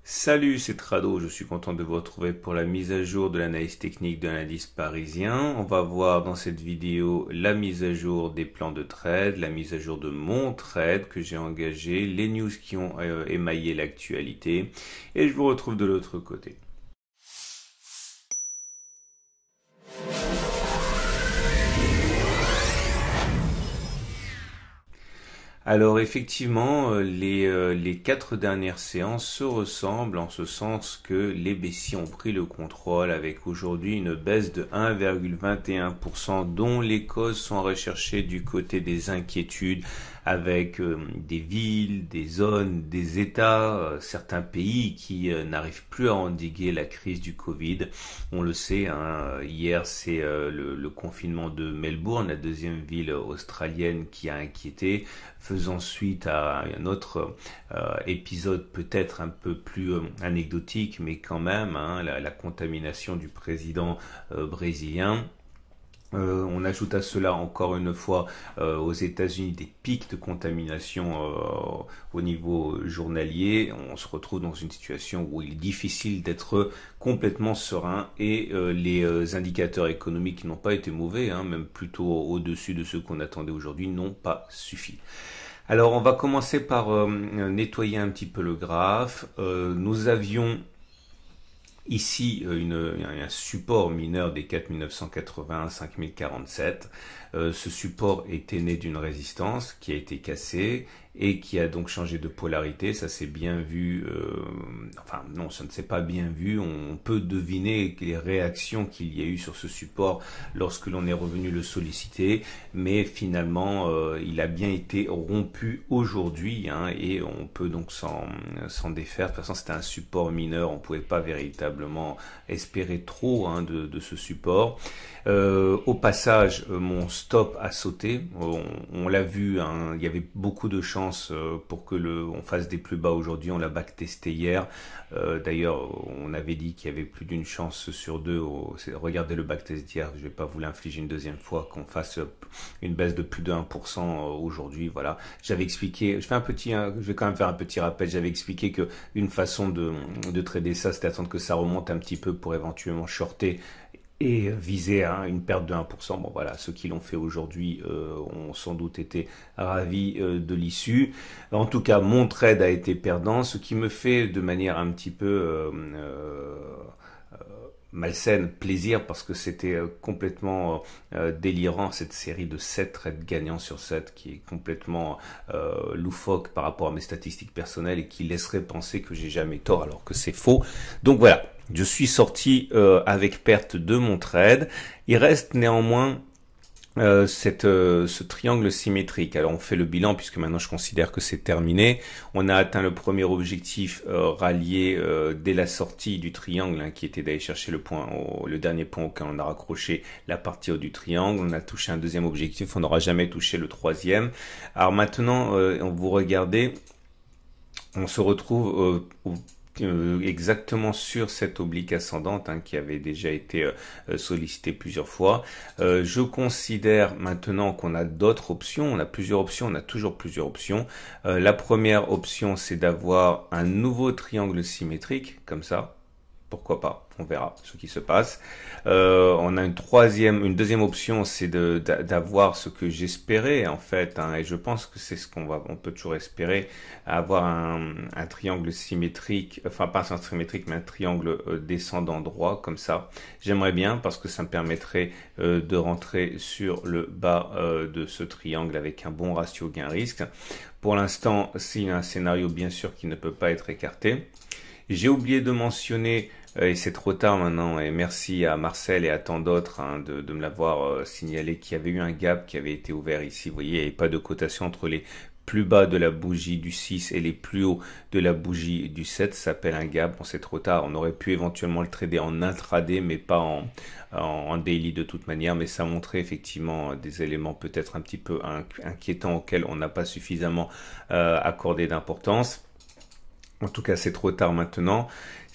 Salut, c'est Trado, je suis content de vous retrouver pour la mise à jour de l'analyse technique de l'indice parisien. On va voir dans cette vidéo la mise à jour des plans de trade, la mise à jour de mon trade que j'ai engagé, les news qui ont émaillé l'actualité et je vous retrouve de l'autre côté. Alors effectivement, les 4 dernières séances se ressemblent en ce sens que les baissiers ont pris le contrôle avec aujourd'hui une baisse de 1,21% dont les causes sont recherchées du côté des inquiétudes avec des villes, des zones, des États, certains pays qui n'arrivent plus à endiguer la crise du Covid. On le sait, hein, hier c'est le confinement de Melbourne, la deuxième ville australienne qui a inquiété, faisant suite à un autre épisode peut-être un peu plus anecdotique, mais quand même, hein, la contamination du président brésilien. On ajoute à cela encore une fois aux États-Unis des pics de contamination au niveau journalier. On se retrouve dans une situation où il est difficile d'être complètement serein et les indicateurs économiques n'ont pas été mauvais, hein, même plutôt au-dessus de ceux qu'on attendait aujourd'hui, n'ont pas suffi. Alors on va commencer par nettoyer un petit peu le graphe. Nous avions ici un support mineur des 4980 5047. Ce support était né d'une résistance qui a été cassée et qui a donc changé de polarité. Ça s'est bien vu, enfin non, ça ne s'est pas bien vu. On peut deviner les réactions qu'il y a eu sur ce support lorsque l'on est revenu le solliciter, mais finalement il a bien été rompu aujourd'hui, hein, et on peut donc s'en défaire. De toute façon, c'était un support mineur, on ne pouvait pas véritablement espérer trop, hein, de ce support. Au passage, mon stop a sauté. On l'a vu, hein, il y avait beaucoup de chances pour que on fasse des plus bas aujourd'hui. On l'a backtesté hier. D'ailleurs, on avait dit qu'il y avait plus d'une chance sur deux. Regardez le backtest d'hier. Je ne vais pas vous l'infliger une deuxième fois qu'on fasse une baisse de plus de 1% aujourd'hui. Voilà. J'avais expliqué. Je vais quand même faire un petit rappel. J'avais expliqué que une façon de trader ça, c'était attendre que ça remonte un petit peu pour éventuellement shorter et viser à une perte de 1%. Bon voilà, ceux qui l'ont fait aujourd'hui ont sans doute été ravis de l'issue. En tout cas, mon trade a été perdant, ce qui me fait de manière un petit peu malsaine plaisir, parce que c'était complètement délirant, cette série de 7 trades gagnants sur 7 qui est complètement loufoque par rapport à mes statistiques personnelles et qui laisserait penser que j'ai jamais tort alors que c'est faux. Donc voilà, je suis sorti avec perte de mon trade. Il reste néanmoins ce triangle symétrique. Alors on fait le bilan puisque maintenant je considère que c'est terminé. On a atteint le premier objectif rallié dès la sortie du triangle, hein, qui était d'aller chercher le dernier point auquel on a raccroché la partie haute du triangle. On a touché un deuxième objectif, on n'aura jamais touché le troisième. Alors maintenant, vous regardez, on se retrouve exactement sur cette oblique ascendante, hein, qui avait déjà été sollicitée plusieurs fois. Je considère maintenant qu'on a d'autres options, on a plusieurs options, on a toujours plusieurs options. La première option, c'est d'avoir un nouveau triangle symétrique, comme ça. Pourquoi pas, on verra ce qui se passe. On a une deuxième option, c'est d'avoir ce que j'espérais en fait, hein, et je pense que c'est ce on peut toujours espérer, avoir un triangle symétrique, enfin pas un symétrique, mais un triangle descendant droit comme ça. J'aimerais bien parce que ça me permettrait de rentrer sur le bas de ce triangle avec un bon ratio gain-risque. Pour l'instant, c'est un scénario bien sûr qui ne peut pas être écarté. J'ai oublié de mentionner, et c'est trop tard maintenant, et merci à Marcel et à tant d'autres, hein, de me l'avoir signalé, qu'il y avait eu un gap qui avait été ouvert ici. Vous voyez, il n'y avait pas de cotation entre les plus bas de la bougie du 6 et les plus hauts de la bougie du 7. Ça s'appelle un gap. Bon, c'est trop tard. On aurait pu éventuellement le trader en intraday, mais pas en daily de toute manière. Mais ça montrait effectivement des éléments peut-être un petit peu inquiétants auxquels on n'a pas suffisamment accordé d'importance. En tout cas, c'est trop tard maintenant.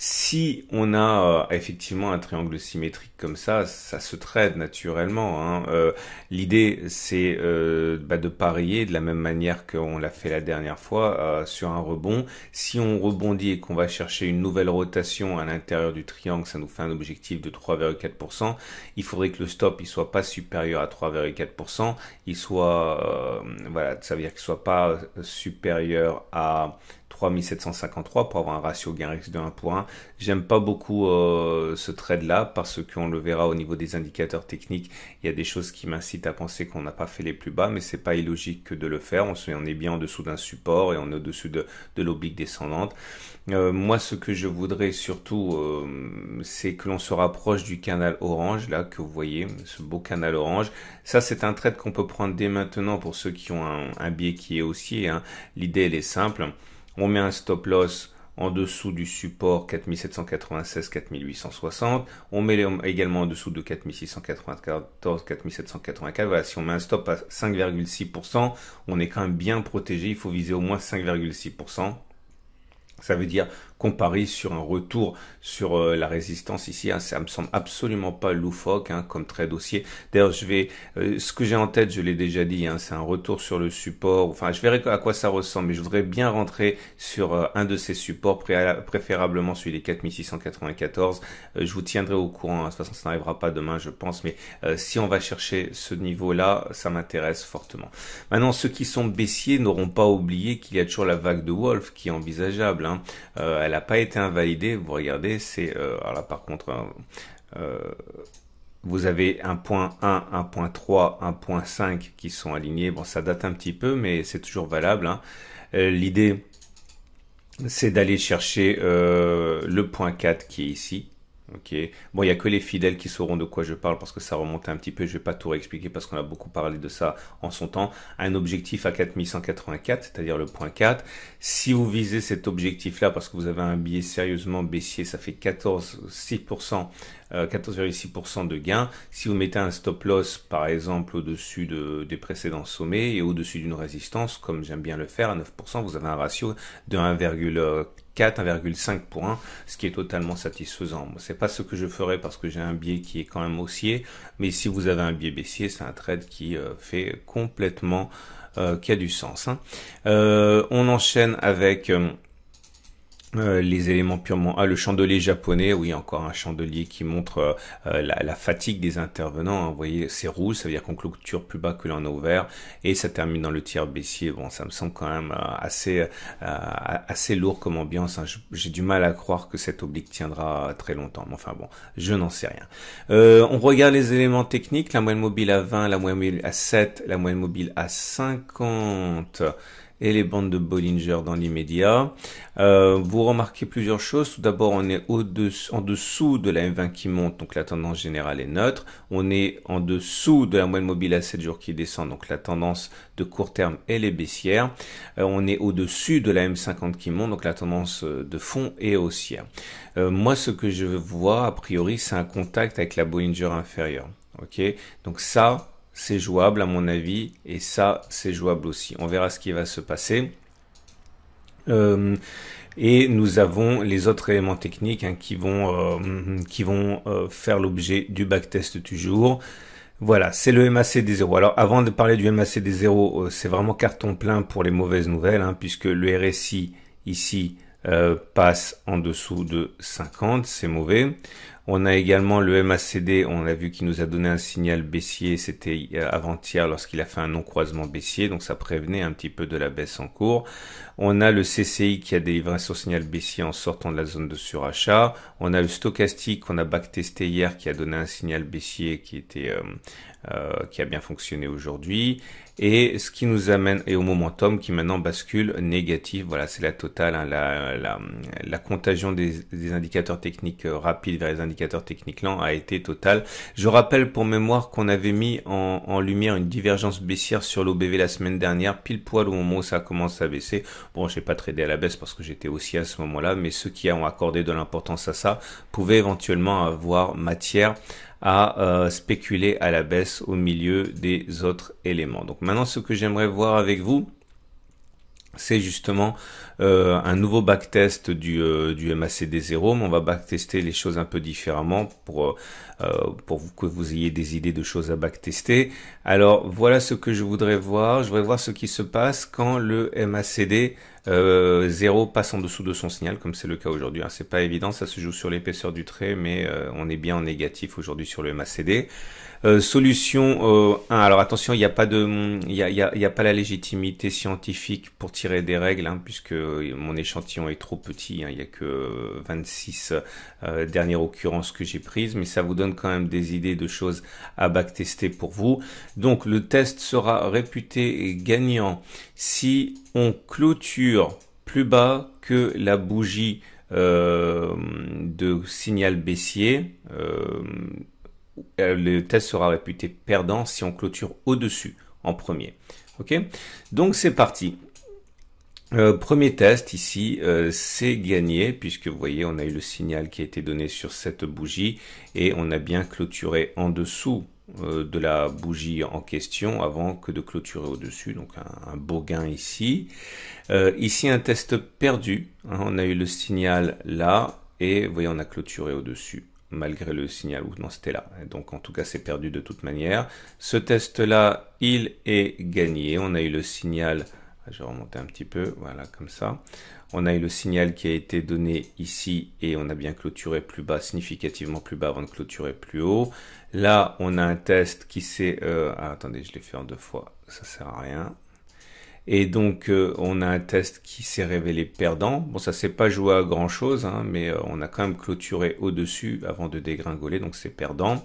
Si on a effectivement un triangle symétrique comme ça se trade naturellement, hein. L'idée, c'est de parier de la même manière qu'on l'a fait la dernière fois sur un rebond. Si on rebondit et qu'on va chercher une nouvelle rotation à l'intérieur du triangle, ça nous fait un objectif de 3,4%. Il faudrait que le stop il soit pas supérieur à 3,4%. Il soit voilà, ça veut dire qu'il soit pas supérieur à 3753 pour avoir un ratio gain-risque de 1 pour 1. J'aime pas beaucoup ce trade-là parce qu'on le verra au niveau des indicateurs techniques. Il y a des choses qui m'incitent à penser qu'on n'a pas fait les plus bas, mais c'est pas illogique que de le faire. On est bien en dessous d'un support et on est au-dessus de l'oblique descendante. Moi, ce que je voudrais surtout, c'est que l'on se rapproche du canal orange, là, que vous voyez, ce beau canal orange. Ça, c'est un trade qu'on peut prendre dès maintenant pour ceux qui ont un biais qui est haussier, hein. L'idée, elle est simple. On met un stop loss en dessous du support 4796-4860. On met également en dessous de 4694-4784. Voilà, si on met un stop à 5,6%, on est quand même bien protégé. Il faut viser au moins 5,6%. Ça veut dire qu'on parie sur un retour sur la résistance ici, hein. Ça me semble absolument pas loufoque, hein, comme trade haussier. D'ailleurs, ce que j'ai en tête, je l'ai déjà dit, hein, c'est un retour sur le support. Enfin, je verrai à quoi ça ressemble, mais je voudrais bien rentrer sur un de ces supports, préférablement celui des 4694. Je vous tiendrai au courant, hein. De toute façon, ça n'arrivera pas demain, je pense, mais si on va chercher ce niveau-là, ça m'intéresse fortement. Maintenant, ceux qui sont baissiers n'auront pas oublié qu'il y a toujours la vague de Wolf qui est envisageable, hein. Elle n'a pas été invalidée. Vous regardez, alors là par contre, vous avez 1.1, 1.3, 1.5 qui sont alignés. Bon, ça date un petit peu, mais c'est toujours valable, hein. L'idée, c'est d'aller chercher le point 4 qui est ici. Ok. Bon, il y a que les fidèles qui sauront de quoi je parle parce que ça remonte un petit peu. Je vais pas tout réexpliquer parce qu'on a beaucoup parlé de ça en son temps. Un objectif à 4184, c'est-à-dire le point 4. Si vous visez cet objectif-là parce que vous avez un biais sérieusement baissier, ça fait 14,6% de gain. Si vous mettez un stop loss, par exemple, au-dessus des précédents sommets et au-dessus d'une résistance, comme j'aime bien le faire, à 9%, vous avez un ratio de 1,5 pour 1, ce qui est totalement satisfaisant. C'est pas ce que je ferais parce que j'ai un biais qui est quand même haussier, mais si vous avez un biais baissier, c'est un trade qui fait complètement, qui a du sens, hein. On enchaîne avec les éléments purement le chandelier japonais. Oui, encore un chandelier qui montre la fatigue des intervenants, hein. Vous voyez, c'est rouge, ça veut dire qu'on clôture plus bas que l'on a ouvert et ça termine dans le tiers baissier. Bon, ça me semble quand même assez lourd comme ambiance, hein. J'ai du mal à croire que cette oblique tiendra très longtemps, mais enfin bon, je n'en sais rien. On regarde les éléments techniques, la moyenne mobile à 20, la moyenne mobile à 7, la moyenne mobile à 50 et les bandes de Bollinger dans l'immédiat. Vous remarquez plusieurs choses. Tout d'abord, on est en dessous de la M20 qui monte, donc la tendance générale est neutre. On est en dessous de la moyenne mobile à 7 jours qui descend, donc la tendance de court terme elle est baissière. On est au-dessus de la M50 qui monte, donc la tendance de fond est haussière. Moi, ce que je vois, a priori, c'est un contact avec la Bollinger inférieure. Ok, donc ça, c'est jouable à mon avis et ça c'est jouable aussi. On verra ce qui va se passer. Et nous avons les autres éléments techniques, hein, qui vont faire l'objet du backtest du jour. Voilà, c'est le MACD 0. Alors avant de parler du MACD 0, c'est vraiment carton plein pour les mauvaises nouvelles, hein, puisque le RSI ici passe en dessous de 50, c'est mauvais. On a également le MACD, on a vu qu'il nous a donné un signal baissier, c'était avant-hier lorsqu'il a fait un non-croisement baissier, donc ça prévenait un petit peu de la baisse en cours. On a le CCI qui a délivré son signal baissier en sortant de la zone de surachat. On a le stochastique qu'on a backtesté hier qui a donné un signal baissier qui a bien fonctionné aujourd'hui. Et ce qui nous amène, et au momentum qui maintenant bascule négatif. Voilà, c'est la totale, hein, la contagion des indicateurs techniques rapides vers les indicateurs techniques lents a été totale. Je rappelle pour mémoire qu'on avait mis en lumière une divergence baissière sur l'OBV la semaine dernière, pile poil au moment où ça commence à baisser. Bon, j'ai pas tradé à la baisse parce que j'étais aussi à ce moment-là, mais ceux qui ont accordé de l'importance à ça pouvaient éventuellement avoir matière à spéculer à la baisse au milieu des autres éléments. Donc maintenant, ce que j'aimerais voir avec vous, c'est justement un nouveau backtest du MACD 0, mais on va backtester les choses un peu différemment pour que vous ayez des idées de choses à backtester. Alors voilà ce que je voudrais voir. Je voudrais voir ce qui se passe quand le MACD 0 passe en dessous de son signal, comme c'est le cas aujourd'hui. C'est pas évident, ça se joue sur l'épaisseur du trait, mais on est bien en négatif aujourd'hui sur le MACD. Solution 1. Alors attention, il n'y a pas il y a pas la légitimité scientifique pour tirer des règles, puisque mon échantillon est trop petit. Il n'y a que 26 dernières occurrences que j'ai prises, mais ça vous donne quand même des idées de choses à backtester pour vous. Donc le test sera réputé gagnant si on clôture plus bas que la bougie de signal baissier. Le test sera réputé perdant si on clôture au-dessus en premier. Ok, donc c'est parti. Premier test ici, c'est gagné puisque vous voyez on a eu le signal qui a été donné sur cette bougie et on a bien clôturé en dessous de la bougie en question avant que de clôturer au-dessus, donc un beau gain ici. Ici un test perdu, on a eu le signal là et vous voyez on a clôturé au-dessus malgré le signal, ou non c'était là, donc en tout cas c'est perdu de toute manière. Ce test là il est gagné, on a eu le signal, je vais remonter un petit peu, voilà comme ça, on a eu le signal qui a été donné ici et on a bien clôturé plus bas, significativement plus bas avant de clôturer plus haut. Là on a un test qui s'est, attendez je l'ai fait en deux fois, ça sert à rien. Et donc on a un test qui s'est révélé perdant. Bon, ça s'est pas joué à grand chose, mais on a quand même clôturé au-dessus avant de dégringoler, donc c'est perdant.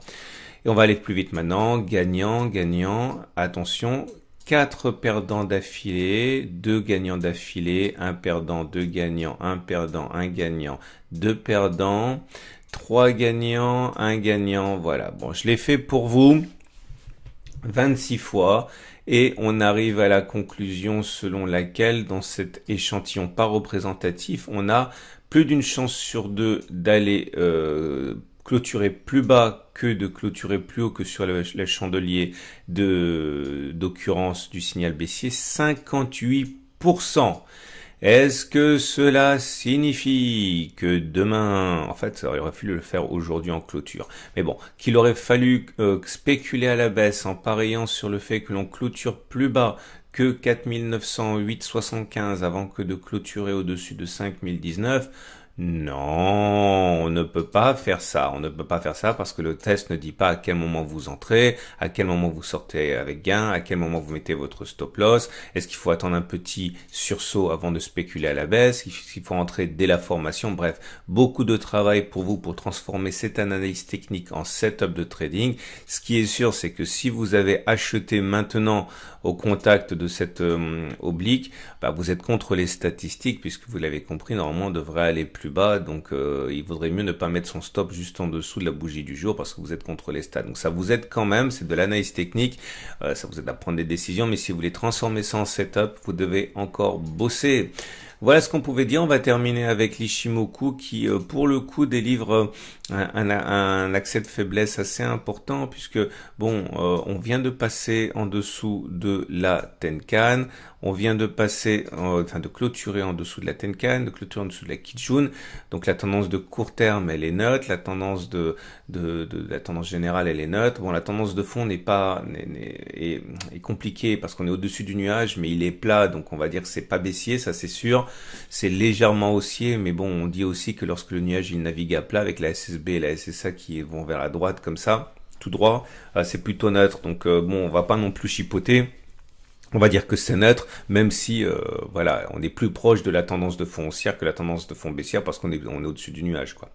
Et on va aller plus vite maintenant. Gagnant, gagnant. Attention, 4 perdants d'affilée, 2 gagnants d'affilée, 1 perdant, 2 gagnants, 1 perdant, 1 gagnant, 2 perdants, 3 gagnants, 1 gagnant. Voilà. Bon, je l'ai fait pour vous 26 fois. Et on arrive à la conclusion selon laquelle, dans cet échantillon pas représentatif, on a plus d'une chance sur deux d'aller clôturer plus bas que de clôturer plus haut que sur le chandelier d'occurrence du signal baissier, 58%. Est-ce que cela signifie que demain, en fait, ça aurait fallu le faire aujourd'hui en clôture, mais bon, qu'il aurait fallu spéculer à la baisse en pariant sur le fait que l'on clôture plus bas que 4908,75 avant que de clôturer au-dessus de 5019? Non, on ne peut pas faire ça. On ne peut pas faire ça parce que le test ne dit pas à quel moment vous entrez, à quel moment vous sortez avec gain, à quel moment vous mettez votre stop loss. Est-ce qu'il faut attendre un petit sursaut avant de spéculer à la baisse? Est-ce qu'il faut entrer dès la formation? Bref, beaucoup de travail pour vous pour transformer cette analyse technique en setup de trading. Ce qui est sûr, c'est que si vous avez acheté maintenant au contact de cette oblique, vous êtes contre les statistiques puisque vous l'avez compris, normalement on devrait aller plus bas, donc il vaudrait mieux ne pas mettre son stop juste en dessous de la bougie du jour parce que vous êtes contre les stats. Donc ça vous aide quand même, c'est de l'analyse technique, ça vous aide à prendre des décisions, mais si vous voulez transformer ça en setup, vous devez encore bosser. Voilà ce qu'on pouvait dire. On va terminer avec l'Ishimoku qui, pour le coup, délivre un accès de faiblesse assez important puisque, bon, on vient de passer en dessous de la Tenkan, on vient de passer, de clôturer en dessous de la Tenkan, de clôturer en dessous de la Kijun. Donc la tendance de court terme, elle est neutre. La tendance la tendance générale, elle est neutre. Bon, la tendance de fond est compliquée parce qu'on est au-dessus du nuage, mais il est plat, donc on va dire que c'est pas baissier, ça c'est sûr. C'est légèrement haussier, mais bon, on dit aussi que lorsque le nuage il navigue à plat avec la SSB et la SSA qui vont vers la droite comme ça, tout droit, c'est plutôt neutre. Donc bon, on va pas non plus chipoter. On va dire que c'est neutre, même si voilà, on est plus proche de la tendance de fond haussière que la tendance de fond baissière parce qu'on est au-dessus du nuage, quoi.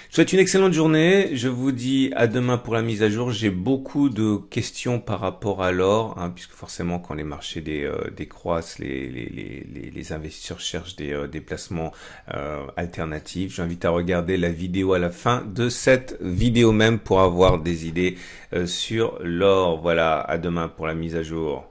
Je vous souhaite une excellente journée. Je vous dis à demain pour la mise à jour. J'ai beaucoup de questions par rapport à l'or, puisque forcément quand les marchés décroissent, les investisseurs cherchent des placements alternatifs. J'invite à regarder la vidéo à la fin de cette vidéo même pour avoir des idées sur l'or. Voilà, à demain pour la mise à jour.